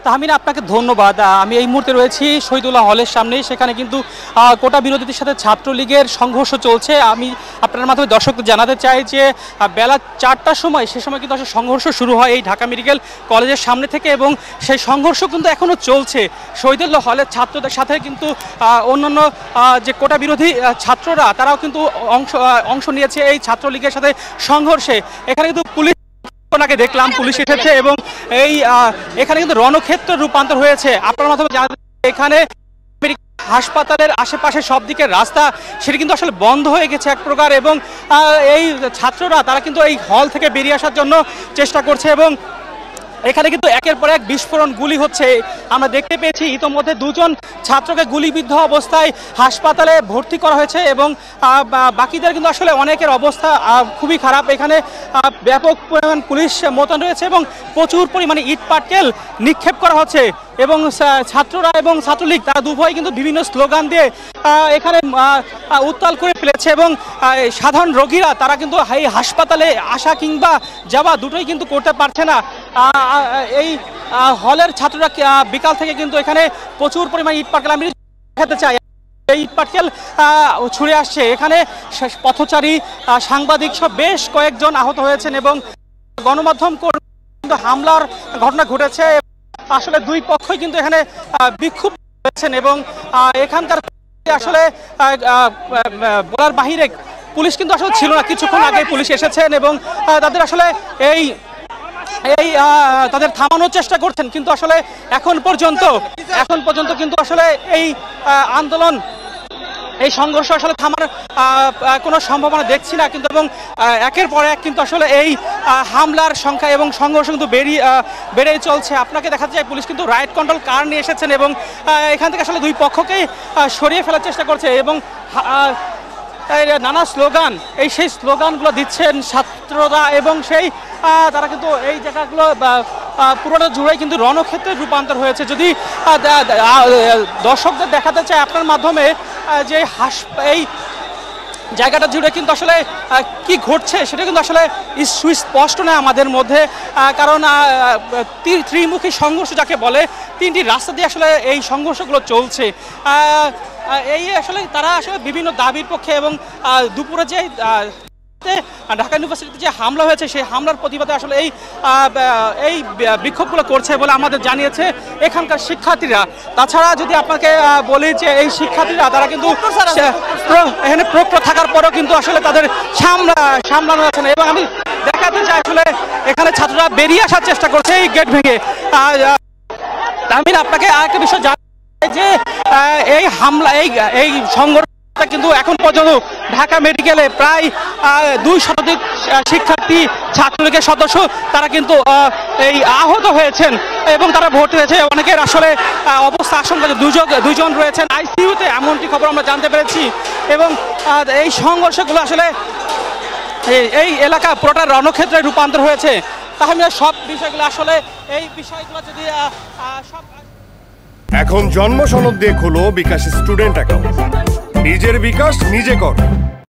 তাহমিনা, আপনাকে ধন্যবাদ। আমি এই মুহূর্তে রয়েছি শহীদুল্লাহ হলের সামনে। সেখানে কিন্তু কোটা বিরোধীদের সাথে ছাত্রলীগের সংঘর্ষ চলছে। আমি আপনার মাধ্যমে দর্শকদের জানাতে চাই যে বেলা 4টার সময়, সে সময় কিন্তু আসলে সংঘর্ষ শুরু হয় এই ঢাকা মেডিকেল কলেজের সামনে থেকে, এবং সেই সংঘর্ষ কিন্তু এখনও চলছে। শহীদুল্লাহ হলের ছাত্রদের সাথে কিন্তু অন্যান্য যে কোটা বিরোধী ছাত্ররা, তারাও কিন্তু অংশ নিয়েছে এই ছাত্রলীগের সাথে সংঘর্ষে। এখানে কিন্তু পুলিশ ওনাকে দেখলাম, পুলিশ এসেছে এবং এই এখানে কিন্তু রণক্ষেত্র রূপান্তর হয়েছে। আপনার মাধ্যমে জানাতে এখানে হাসপাতালের আশেপাশে সব দিকের রাস্তা সেটা কিন্তু আসলে বন্ধ হয়ে গেছে এক প্রকার, এবং এই ছাত্ররা তারা কিন্তু এই হল থেকে বেরিয়ে আসার জন্য চেষ্টা করছে, এবং এখানে কিন্তু একের পর এক বিস্ফোরণ, গুলি হচ্ছে। আমরা দেখতে পেয়েছি ইতোমধ্যে 2জন ছাত্রকে গুলিবিদ্ধ অবস্থায় হাসপাতালে ভর্তি করা হয়েছে, এবং বাকিদের কিন্তু আসলে অনেকের অবস্থা খুবই খারাপ। এখানে ব্যাপক পরিমাণ পুলিশ মোতায়েন রয়েছে এবং প্রচুর পরিমাণে ইট পাটকেল নিক্ষেপ করা হচ্ছে, এবং ছাত্ররা এবং ছাত্রলীগ তারা দুভয় কিন্তু বিভিন্ন স্লোগান দিয়ে এখানে উত্তাল করে ফেলেছে, এবং সাধারণ রোগীরা তারা কিন্তু এই হাসপাতালে আসা কিংবা যাওয়া দুটোই কিন্তু করতে পারছে না। এই হলের ছাত্ররা বিকাল থেকে কিন্তু এখানে প্রচুর পরিমাণে ইট পাটকেল, আমি দেখাতে চাই, এই ইট পাটকেল ছুড়ে আসছে। এখানে পথচারী, সাংবাদিক সব বেশ কয়েকজন আহত হয়েছেন, এবং গণমাধ্যম কর্মী কিন্তু হামলার ঘটনা ঘটেছে। আসলে দুই পক্ষই কিন্তু এখানে বিক্ষোভ হয়েছেন, এবং এখানকার আসলে বলার বাহিরে পুলিশ কিন্তু আসলে ছিল না। কিছুক্ষণ আগে পুলিশ এসেছেন এবং তাদের আসলে এই তাদের থামানোর চেষ্টা করছেন, কিন্তু আসলে এখন পর্যন্ত কিন্তু আসলে এই আন্দোলন, এই সংঘর্ষ আসলে থামার কোনো সম্ভাবনা দেখছি না। কিন্তু এবং একের পর এক কিন্তু আসলে এই হামলার সংখ্যা এবং সংঘর্ষ কিন্তু বেড়েই চলছে। আপনাকে দেখাতে চাই, পুলিশ কিন্তু রাইট কন্ট্রোল কার নিয়ে এসেছেন এবং এখান থেকে আসলে দুই পক্ষকেই সরিয়ে ফেলার চেষ্টা করছে, এবং নানা স্লোগান, সেই স্লোগানগুলো দিচ্ছেন ছাত্ররা, এবং তারা কিন্তু এই জায়গাগুলো পুরোটা জুড়ে কিন্তু রণক্ষেত্রে রূপান্তর হয়েছে। যদি দর্শকদের দেখাতে চাই আপনার মাধ্যমে যে এই জায়গাটা জুড়ে কিন্তু আসলে কি ঘটছে সেটা কিন্তু আসলে সুস্পষ্ট নয় আমাদের মধ্যে, কারণ ত্রিমুখী সংঘর্ষ যাকে বলে, 3টি রাস্তা দিয়ে আসলে এই সংঘর্ষগুলো চলছে। এই আসলে তারা আসলে বিভিন্ন দাবির পক্ষে, এবং দুপুরে যে ঢাকা ইউনিভার্সিটিতে যে হামলা হয়েছে সেই হামলার প্রতিবাদে আসলে এই বিক্ষোভগুলো করছে বলে আমাদের জানিয়েছে এখানকার শিক্ষার্থীরা। তাছাড়া যদি আপনাকে বলি যে এই শিক্ষার্থীরা তারা কিন্তু এখানে প্রক্রিয়া থাকার পরেও কিন্তু আসলে তাদের সামলানো আছে না, এবং আমি দেখাতে চাই আসলে এখানে ছাত্ররা বেরিয়ে আসার চেষ্টা করছে এই গেট ভেঙে। আমি আপনাকে আরেকটা বিষয় জানাই যে এই হামলা, এই সংঘর্ষ কিন্তু এখন পর্যন্ত ঢাকা মেডিকেলে প্রায় 2 শতাধিক শিক্ষার্থী, ছাত্রলীগের সদস্য তারা কিন্তু এই আহত হয়েছেন এবং তারা ভর্তি হয়েছে। অনেকের আসলে অবস্থা আশঙ্কা, 2জন রয়েছেন আইসিইউতে, এমনটি খবর আমরা জানতে পেরেছি। এবং এই সংঘর্ষগুলো আসলে এই এলাকা পুরোটা রণক্ষেত্রে রূপান্তর হয়েছে। তাহলে সব বিষয়গুলো আসলে এই বিষয়গুলো যদি সব এখন জন্ম সনদ দিয়ে খোলো বিকাশ স্টুডেন্ট অ্যাকাউন্ট। নিজের বিকাশ নিজে কর।